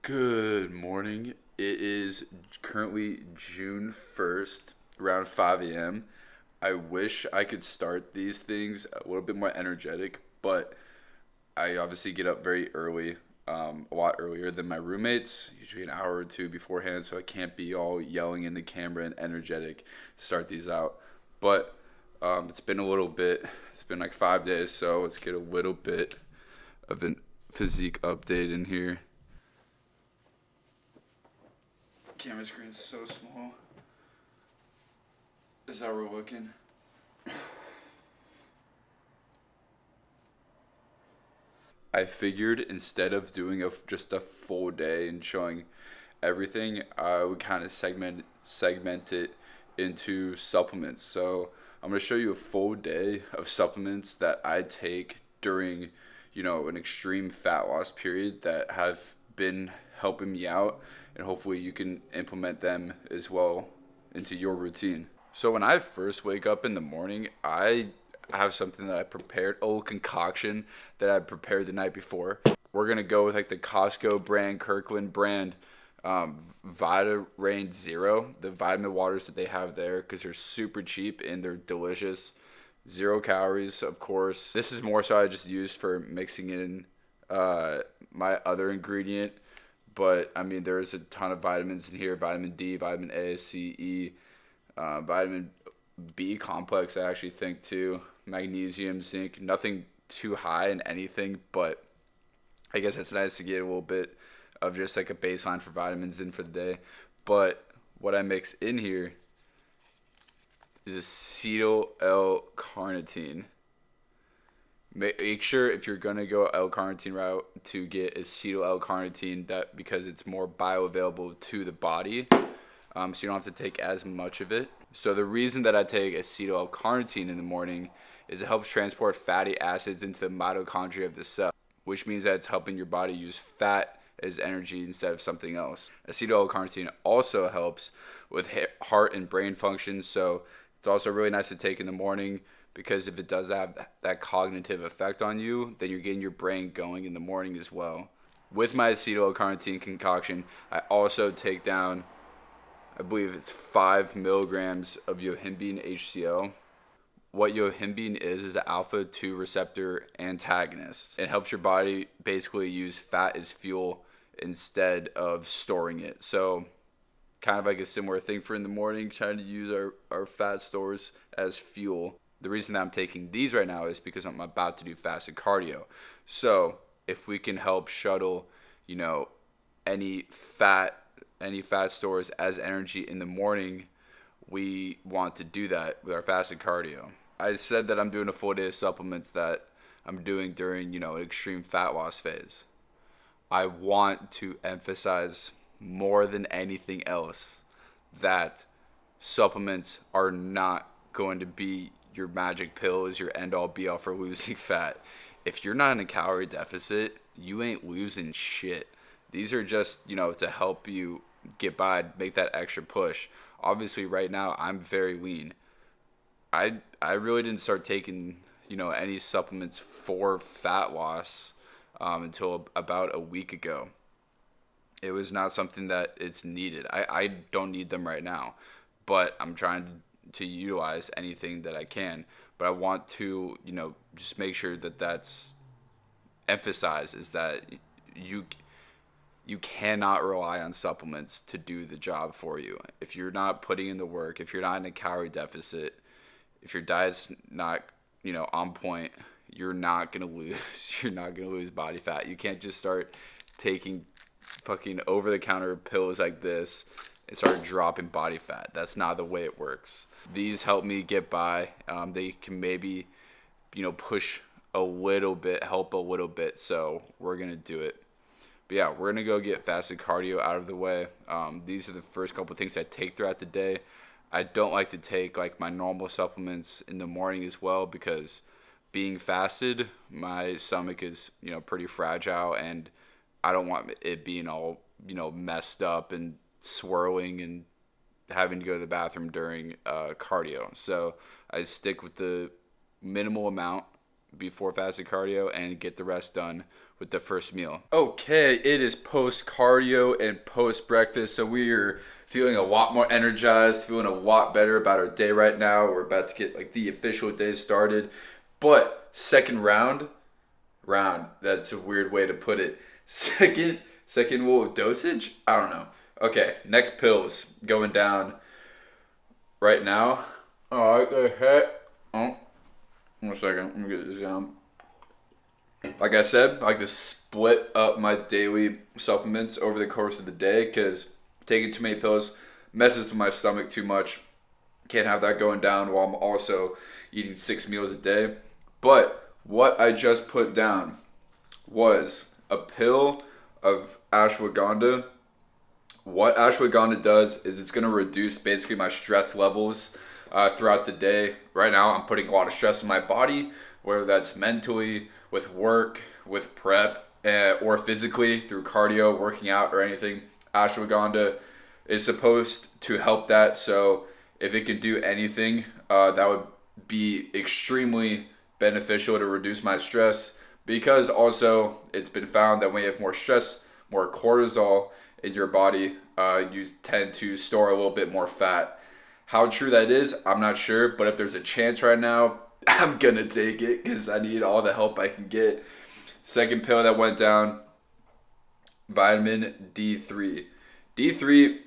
Good morning. It is currently June 1st, around 5 a.m. I wish I could start these things a little bit more energetic, but I obviously get up very early, a lot earlier than my roommates, usually an hour or two beforehand, so I can't be all yelling in the camera and energetic to start these out. But it's been a little bit, it's been like 5 days, so let's get a little bit of a physique update in here. Camera screen's so small. Is that we're looking? I figured instead of doing just a full day and showing everything, I would kind of segment it into supplements. So I'm gonna show you a full day of supplements that I take during, an extreme fat loss period that have been helping me out, and hopefully you can implement them as well into your routine. So when I first wake up in the morning, I have something that I prepared, a little concoction that I prepared the night before. We're gonna go with like the Costco brand, Kirkland brand, Vita Rain Zero, the vitamin waters that they have there, because they're super cheap and they're delicious. 0 calories, of course. This is more so I just used for mixing in my other ingredient, but I mean there's a ton of vitamins in here: vitamin D, vitamin A, C, E, vitamin B complex. I actually think too, magnesium, zinc. Nothing too high in anything, but I guess it's nice to get a little bit of just like a baseline for vitamins in for the day. But what I mix in here is acetyl L-carnitine. Make sure if you're gonna go L-carnitine route to get acetyl L-carnitine, that because it's more bioavailable to the body, so you don't have to take as much of it. So the reason that I take acetyl L-carnitine in the morning is it helps transport fatty acids into the mitochondria of the cell, which means that it's helping your body use fat as energy instead of something else. Acetyl L-carnitine also helps with heart and brain function, so it's also really nice to take in the morning, because if it does have that cognitive effect on you, then you're getting your brain going in the morning as well. With my acetyl L-carnitine concoction, I also take down, I believe it's 5 milligrams of yohimbine HCl. What yohimbine is an alpha 2 receptor antagonist. It helps your body basically use fat as fuel instead of storing it. So kind of like a similar thing for in the morning, trying to use our fat stores as fuel. The reason that I'm taking these right now is because I'm about to do fasted cardio. So if we can help shuttle, you know, any fat any fat stores as energy in the morning, we want to do that with our fasted cardio. I said that I'm doing a full day of supplements that I'm doing during, an extreme fat loss phase. I want to emphasize more than anything else that supplements are not going to be your magic pill, is your end all be all for losing fat. If you're not in a calorie deficit, you ain't losing shit. These are just, to help you get by, make that extra push. Obviously, right now, I'm very lean. I really didn't start taking, any supplements for fat loss until about a week ago. It was not something that is needed. I don't need them right now, but I'm trying to utilize anything that I can. But I want to, just make sure that that's emphasized, is that you you cannot rely on supplements to do the job for you. If you're not putting in the work, if you're not in a calorie deficit, if your diet's not, on point, you're not going to lose you're not going to lose body fat. You can't just start taking fucking over the counter pills like this and start dropping body fat. That's not the way it works. These help me get by. They can maybe, push a little bit, help a little bit. So we're going to do it. But yeah, we're going to go get fasted cardio out of the way. These are the first couple of things I take throughout the day. I don't like to take like my normal supplements in the morning as well, because being fasted, my stomach is, pretty fragile, and I don't want it being all, messed up and swirling and having to go to the bathroom during cardio. So I stick with the minimal amount before fasted cardio and get the rest done with the first meal. Okay, it is post cardio and post breakfast, so we are feeling a lot more energized, feeling a lot better about our day right now. We're about to get like the official day started. But second round, that's a weird way to put it. Second dosage? I don't know. Okay, next pills going down right now. Alright, the heck. Oh, 1 second. Let me get this down. Like I said, I like to split up my daily supplements over the course of the day because taking too many pills messes with my stomach too much. Can't have that going down while I'm also eating 6 meals a day. But what I just put down was a pill of ashwagandha. What ashwagandha does is it's going to reduce basically my stress levels throughout the day. Right now, I'm putting a lot of stress in my body, whether that's mentally, with work, with prep, or physically through cardio, working out, or anything. Ashwagandha is supposed to help that. So if it can do anything, that would be extremely beneficial to reduce my stress, because also it's been found that when you have more stress, more cortisol in your body, you tend to store a little bit more fat. How true that is, I'm not sure, but if there's a chance right now, I'm gonna take it because I need all the help I can get. Second pill that went down, vitamin D3. D3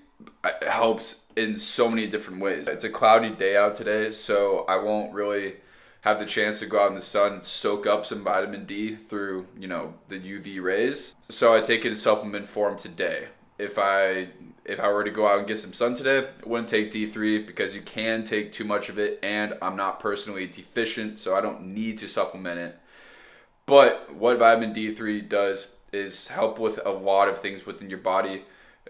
helps in so many different ways. It's a cloudy day out today, so I won't really have the chance to go out in the sun and soak up some vitamin D through, the UV rays. So I take it in supplement form today. If I were to go out and get some sun today, I wouldn't take D3 because you can take too much of it, and I'm not personally deficient, so I don't need to supplement it. But what vitamin D3 does is help with a lot of things within your body.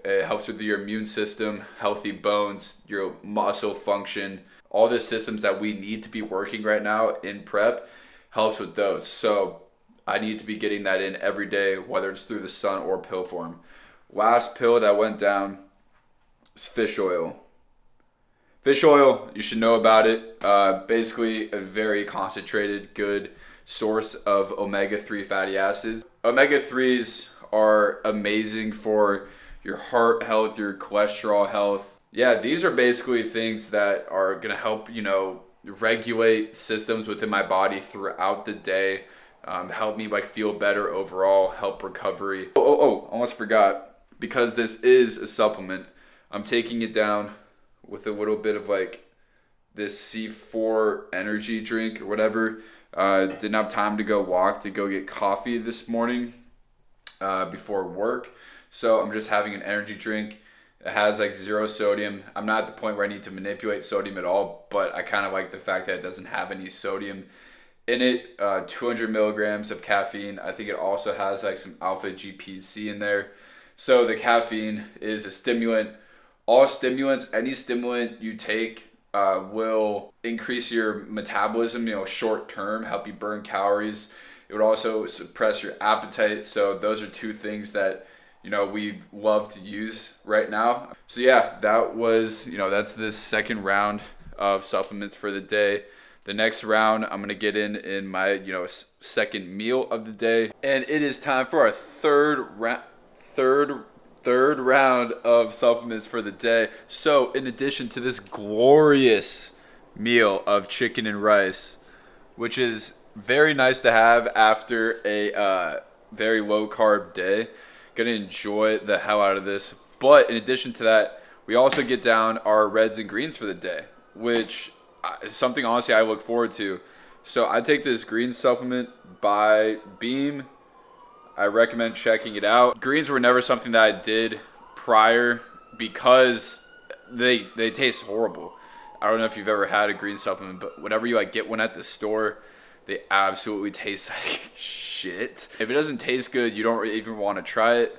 It helps with your immune system, healthy bones, your muscle function, all the systems that we need to be working right now in prep helps with those. So I need to be getting that in every day, whether it's through the sun or pill form. Last pill that went down is fish oil. Fish oil, you should know about it. Basically a very concentrated, good source of omega-3 fatty acids. Omega-3s are amazing for your heart health, your cholesterol health. Yeah, these are basically things that are going to help, regulate systems within my body throughout the day, help me feel better overall, help recovery. Almost forgot. Because this is a supplement, I'm taking it down with a little bit of this C4 energy drink or whatever. Didn't have time to go get coffee this morning before work. So I'm just having an energy drink. It has 0 sodium. I'm not at the point where I need to manipulate sodium at all, but I kind of like the fact that it doesn't have any sodium in it. 200 milligrams of caffeine. I think it also has some alpha GPC in there. So the caffeine is a stimulant. All stimulants, any stimulant you take will increase your metabolism, short term, help you burn calories. It would also suppress your appetite. So those are 2 things that we love to use right now. So yeah, that was, that's the second round of supplements for the day. The next round, I'm going to get in my, second meal of the day. And it is time for our third round of supplements for the day. So in addition to this glorious meal of chicken and rice, which is very nice to have after a very low carb day, gonna enjoy the hell out of this. But in addition to that, we also get down our reds and greens for the day, which is something honestly I look forward to. So I take this green supplement by Beam. I recommend checking it out. Greens were never something that I did prior because they taste horrible. I don't know if you've ever had a green supplement, but whenever you get one at the store, they absolutely taste like shit. If it doesn't taste good, you don't even want to try it.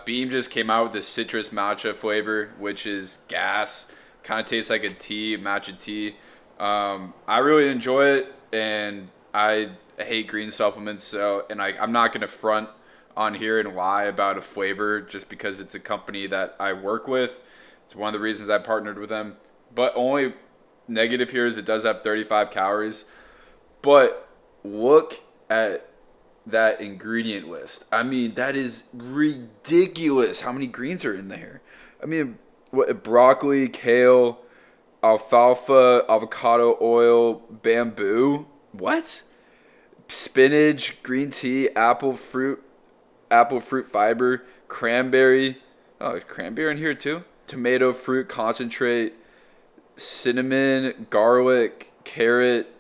Beam just came out with this citrus matcha flavor, which is gas. Kind of tastes like a tea, matcha tea. I really enjoy it, and I hate green supplements. I'm not going to front on here and lie about a flavor just because it's a company that I work with. It's one of the reasons I partnered with them. But only negative here is it does have 35 calories. But look at that ingredient list. I mean, that is ridiculous how many greens are in there. I mean, what, broccoli, kale, alfalfa, avocado oil, bamboo. What? Spinach, green tea, apple fruit fiber, cranberry. Oh, cranberry in here too. Tomato fruit concentrate, cinnamon, garlic, carrot,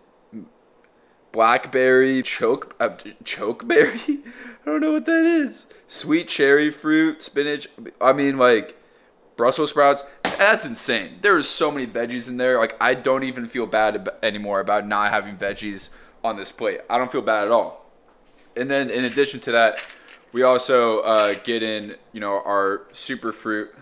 blackberry, chokeberry. I don't know what that is. Sweet cherry fruit, spinach. I mean, like Brussels sprouts. That's insane. There are so many veggies in there. Like I don't even feel bad anymore about not having veggies on this plate. I don't feel bad at all. And then in addition to that, we also get in, our super fruit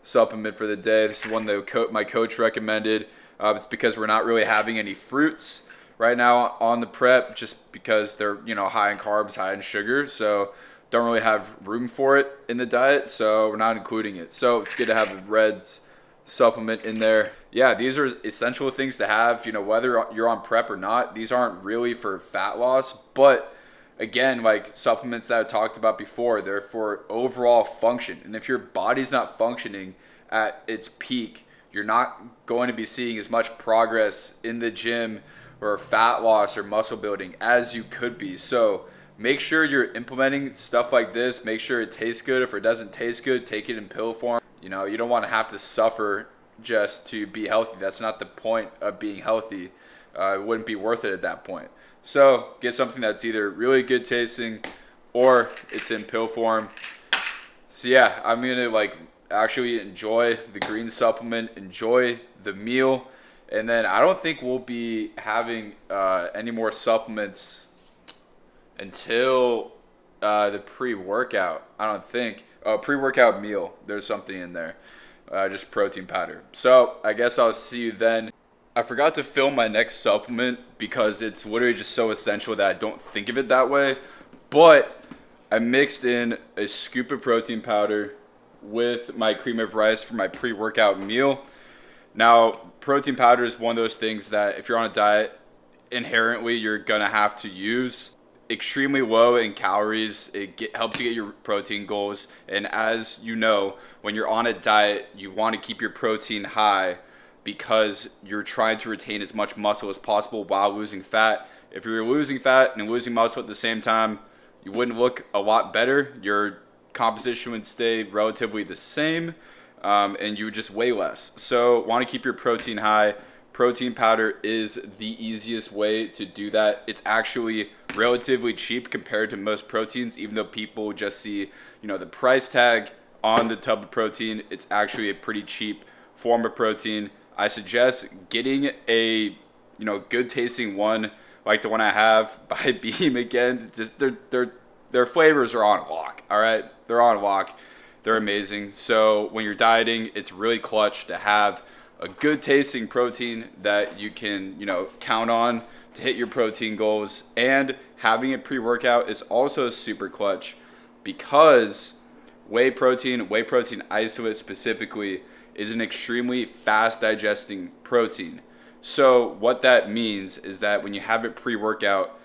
supplement for the day. This is one that my coach recommended. It's because we're not really having any fruits right now on the prep, just because they're high in carbs, high in sugar, so don't really have room for it in the diet, so we're not including it. So it's good to have the Reds supplement in there. Yeah, these are essential things to have, whether you're on prep or not. These aren't really for fat loss, but again, like supplements that I talked about before, they're for overall function. And if your body's not functioning at its peak, you're not going to be seeing as much progress in the gym or fat loss or muscle building as you could be. So make sure you're implementing stuff like this. Make sure it tastes good. If it doesn't taste good, take it in pill form. You don't want to have to suffer just to be healthy. That's not the point of being healthy. It wouldn't be worth it at that point. So get something that's either really good tasting or it's in pill form. So yeah, I'm going to actually enjoy the green supplement, enjoy the meal. And then I don't think we'll be having any more supplements until the pre-workout. I don't think. Pre-workout meal. There's something in there. Just protein powder. So I guess I'll see you then. I forgot to film my next supplement because it's literally just so essential that I don't think of it that way. But I mixed in a scoop of protein powder with my cream of rice for my pre-workout meal. Now, protein powder is one of those things that if you're on a diet, inherently you're going to have to use. Extremely low in calories. It helps you get your protein goals. And as you know, when you're on a diet, you want to keep your protein high because you're trying to retain as much muscle as possible while losing fat. If you're losing fat and losing muscle at the same time, you wouldn't look a lot better. Your composition would stay relatively the same. And you would just weigh less. So want to keep your protein high. Protein powder is the easiest way to do that. It's actually relatively cheap compared to most proteins, even though people just see, the price tag on the tub of protein. It's actually a pretty cheap form of protein. I suggest getting a, good tasting one like the one I have by Beam again. Just their flavors are on lock. All right, they're on lock. They're amazing. So when you're dieting, it's really clutch to have a good tasting protein that you can, count on to hit your protein goals. And having it pre-workout is also super clutch because whey protein isolate specifically, is an extremely fast digesting protein. So what that means is that when you have it pre-workout,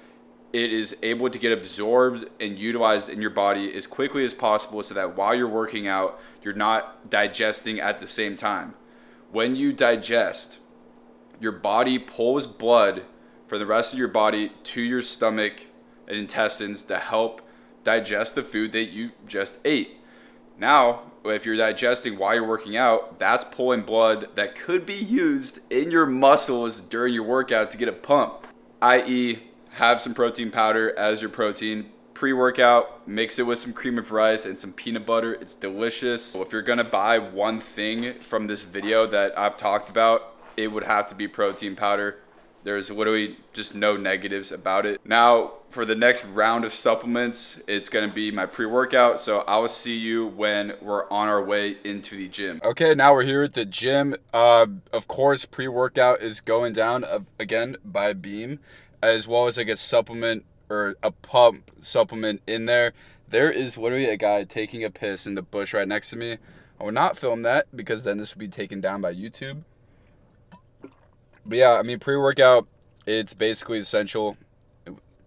it is able to get absorbed and utilized in your body as quickly as possible so that while you're working out, you're not digesting at the same time. When you digest, your body pulls blood from the rest of your body to your stomach and intestines to help digest the food that you just ate. Now, if you're digesting while you're working out, that's pulling blood that could be used in your muscles during your workout to get a pump, i.e., have some protein powder as your protein. Pre-workout, mix it with some cream of rice and some peanut butter. It's delicious. So if you're gonna buy one thing from this video that I've talked about, it would have to be protein powder. There's literally just no negatives about it. Now, for the next round of supplements, it's gonna be my pre-workout. So I will see you when we're on our way into the gym. Okay, now we're here at the gym. Of course, pre-workout is going down again by Beam, as well as like a supplement or a pump supplement in there. There is literally a guy taking a piss in the bush right next to me. I will not film that because then this will be taken down by YouTube. But yeah, I mean, pre-workout, it's basically essential.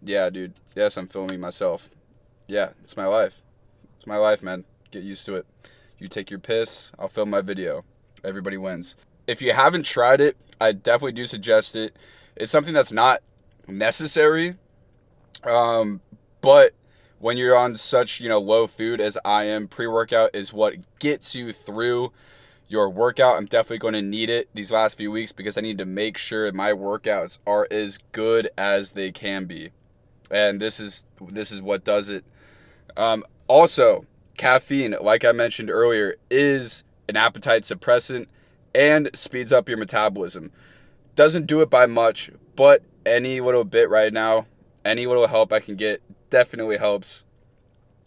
Yeah, dude. Yes, I'm filming myself. Yeah, it's my life. It's my life, man. Get used to it. You take your piss, I'll film my video. Everybody wins. If you haven't tried it, I definitely do suggest it. It's something that's not necessary, um, but when you're on such, low food as I am, pre-workout is what gets you through your workout. I'm definitely going to need it these last few weeks because I need to make sure my workouts are as good as they can be. And this is what does it. Also, caffeine, like I mentioned earlier, is an appetite suppressant and speeds up your metabolism. Doesn't do it by much, but any little bit right now, any little help I can get definitely helps.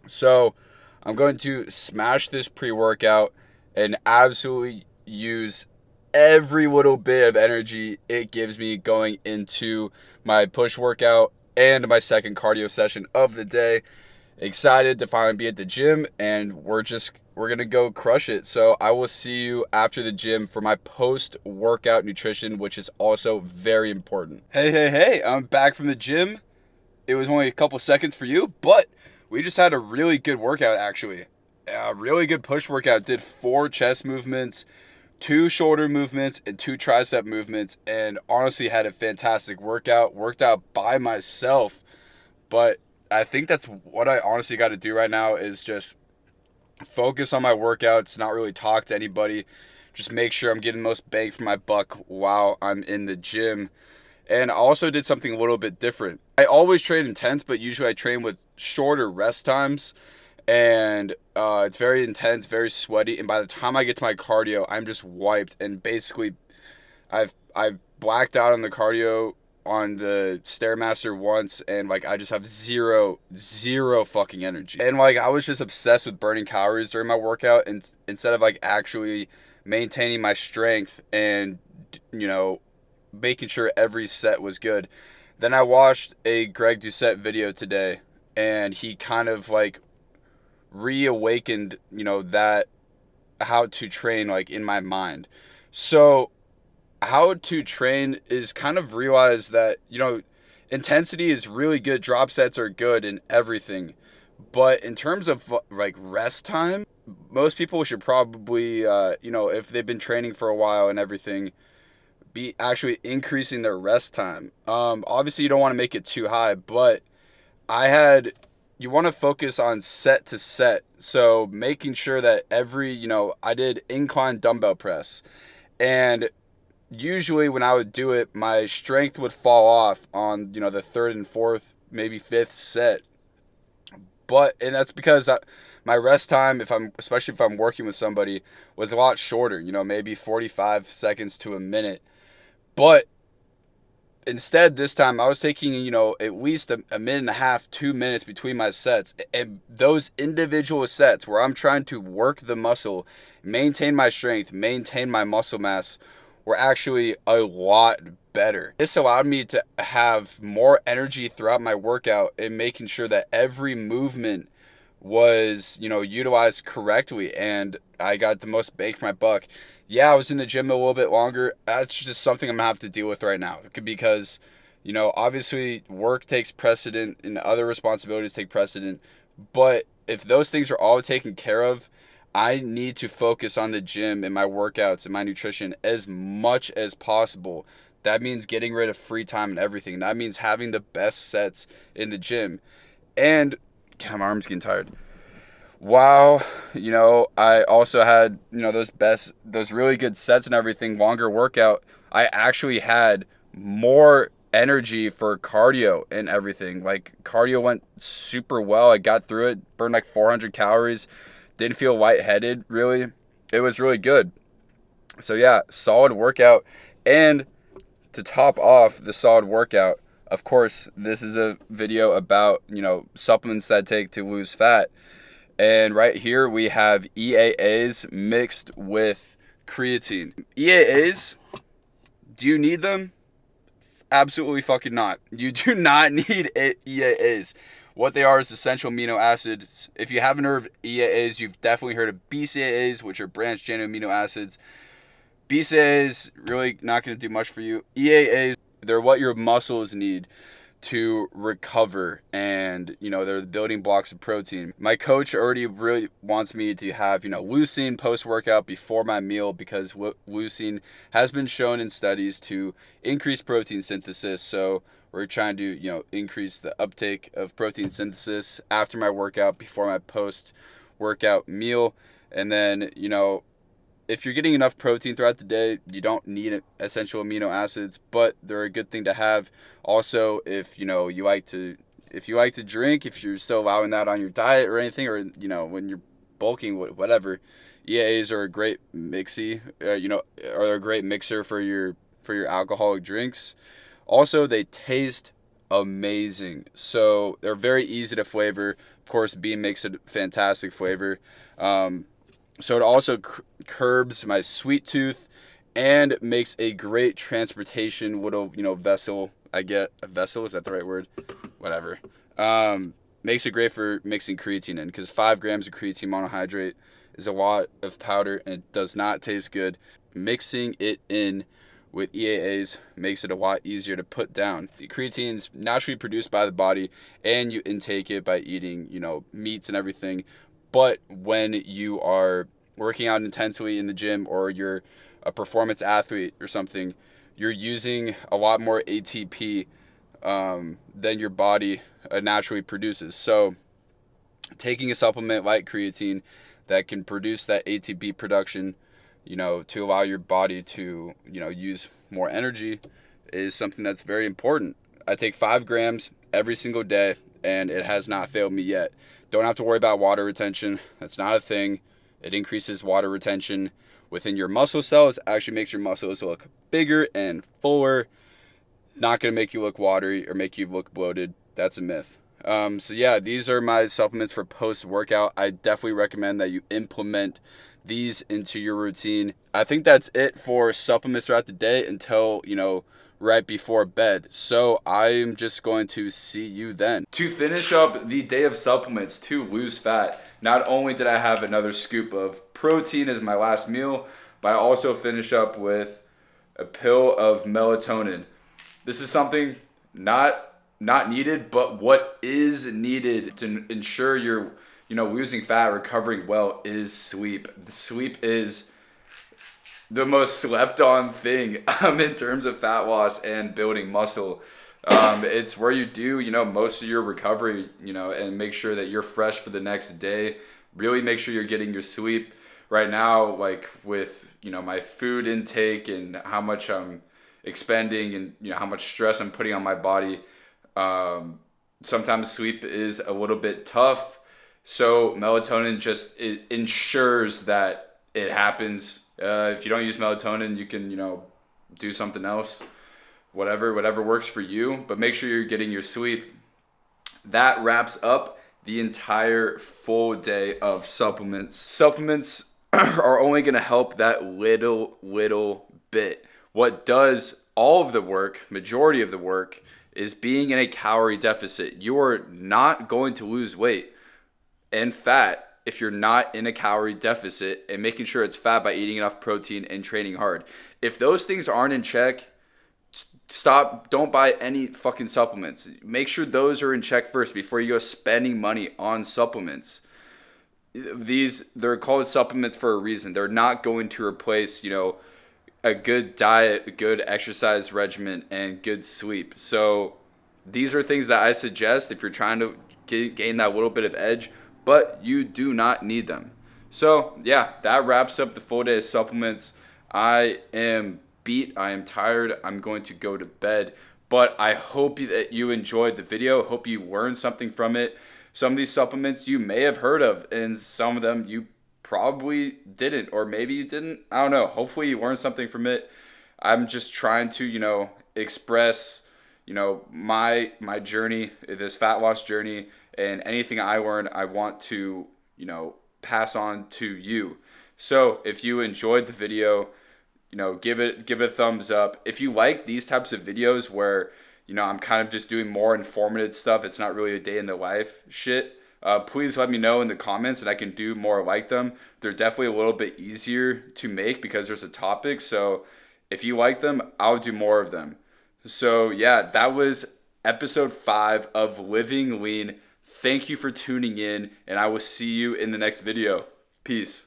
So I'm going to smash this pre-workout and absolutely use every little bit of energy it gives me going into my push workout and my second cardio session of the day. Excited to finally be at the gym, and we're gonna go crush it. So I will see you after the gym for my post workout nutrition, which is also very important. Hey, I'm back from the gym. It was only a couple seconds for you, but we just had a really good workout, actually. A really good push workout. Did 4 chest movements, 2 shoulder movements, and 2 tricep movements, and honestly had a fantastic workout. Worked out by myself, but I think that's what I honestly got to do right now is just focus on my workouts, not really talk to anybody. Just make sure I'm getting the most bang for my buck while I'm in the gym. And I also did something a little bit different. I always train intense, but usually I train with shorter rest times. And it's very intense, very sweaty. And by the time I get to my cardio, I'm just wiped. And basically, I've blacked out on the cardio on the Stairmaster once, and like I just have zero fucking energy. And like I was just obsessed with burning calories during my workout, and instead of like actually maintaining my strength and making sure every set was good. Then I watched a Greg Doucette video today, and he kind of like reawakened, that how to train like in my mind. So how to train is kind of realize that, intensity is really good, drop sets are good and everything. But in terms of like rest time, most people should probably, if they've been training for a while and everything, be actually increasing their rest time. Obviously, you don't want to make it too high, but you want to focus on set to set. So making sure that I did incline dumbbell press. And usually when I would do it, my strength would fall off on, the third and fourth, maybe fifth set. And that's because my rest time, especially if I'm working with somebody, was a lot shorter, maybe 45 seconds to a minute. But instead, this time I was taking, at least a minute and a half, 2 minutes between my sets. And those individual sets where I'm trying to work the muscle, maintain my strength, maintain my muscle mass, were actually a lot better. This allowed me to have more energy throughout my workout and making sure that every movement was, utilized correctly, and I got the most bang for my buck. Yeah, I was in the gym a little bit longer. That's just something I'm gonna have to deal with right now because, obviously work takes precedent and other responsibilities take precedent. But if those things are all taken care of, I need to focus on the gym and my workouts and my nutrition as much as possible. That means getting rid of free time and everything. That means having the best sets in the gym. And God, my arm's getting tired. Wow, I also had, those really good sets and everything, longer workout. I actually had more energy for cardio and everything. Like cardio went super well. I got through it, burned like 400 calories. Didn't feel lightheaded, really. It was really good. So yeah, solid workout. And to top off the solid workout, of course, this is a video about, supplements that take to lose fat. And right here we have EAAs mixed with creatine. EAAs, do you need them? Absolutely fucking not. You do not need EAAs. What they are is essential amino acids. If you haven't heard of EAAs, you've definitely heard of BCAAs, which are branched chain amino acids. BCAAs really not going to do much for you. EAAs, they're what your muscles need to recover, and they're the building blocks of protein. My coach already really wants me to have leucine post workout before my meal, because leucine has been shown in studies to increase protein synthesis. So we're trying to increase the uptake of protein synthesis after my workout, before my post workout meal. And then if you're getting enough protein throughout the day, you don't need essential amino acids, but they're a good thing to have. Also, if you like to drink, if you're still allowing that on your diet or anything, or when you're bulking, whatever, EAAs are a great are a great mixer for your alcoholic drinks. Also, they taste amazing, so they're very easy to flavor. Of course, Beam makes a fantastic flavor. So it also curbs my sweet tooth and makes a great transportation little, vessel. I get a vessel. Is that the right word? Whatever. Makes it great for mixing creatine in, because 5 grams of creatine monohydrate is a lot of powder and it does not taste good. Mixing it in with EAAs makes it a lot easier to put down. The creatine is naturally produced by the body, and you intake it by eating, meats and everything. But when you are working out intensely in the gym, or you're a performance athlete or something, you're using a lot more ATP than your body naturally produces. So taking a supplement like creatine that can produce that ATP production, to allow your body to, use more energy, is something that's very important. I take 5 grams every single day, and it has not failed me yet. Don't have to worry about water retention. That's not a thing. It increases water retention within your muscle cells. Actually makes your muscles look bigger and fuller. Not going to make you look watery or make you look bloated. That's a myth. So yeah, these are my supplements for post-workout. I definitely recommend that you implement these into your routine. I think that's it for supplements throughout the day until, right before bed. So I'm just going to see you then. To finish up the day of supplements to lose fat, not only did I have another scoop of protein as my last meal, but I also finished up with a pill of melatonin. This is something not needed, but what is needed to ensure you're losing fat, recovering well, is sleep. Sleep is the most slept on thing in terms of fat loss and building muscle. It's where you do most of your recovery, and make sure that you're fresh for the next day. Really make sure you're getting your sleep. Right now, like with my food intake and how much I'm expending, and how much stress I'm putting on my body, sometimes sleep is a little bit tough. So melatonin just ensures that it happens. If you don't use melatonin, you can do something else, whatever works for you, but make sure you're getting your sleep. That wraps up the entire full day of supplements. Supplements are only going to help that little bit. What does all of the work, majority of the work, is being in a calorie deficit. You are not going to lose weight and fat if you're not in a calorie deficit and making sure it's fat by eating enough protein and training hard. If those things aren't in check, stop. Don't buy any fucking supplements. Make sure those are in check first before you go spending money on supplements. They're called supplements for a reason. They're not going to replace, a good diet, a good exercise regimen, and good sleep. So these are things that I suggest if you're trying to gain that little bit of edge, but you do not need them. So yeah, that wraps up the full day of supplements. I am beat. I am tired. I'm going to go to bed. But I hope that you enjoyed the video. Hope you learned something from it. Some of these supplements you may have heard of, and some of them you probably didn't, or maybe you didn't. I don't know. Hopefully you learned something from it. I'm just trying to, express, my journey, this fat loss journey, and anything I learned, I want to, pass on to you. So if you enjoyed the video, give it a thumbs up. If you like these types of videos where, I'm kind of just doing more informative stuff, it's not really a day in the life shit, please let me know in the comments and I can do more like them. They're definitely a little bit easier to make because there's a topic. So if you like them, I'll do more of them. So yeah, that was episode 5 of Living Lean. Thank you for tuning in, and I will see you in the next video. Peace.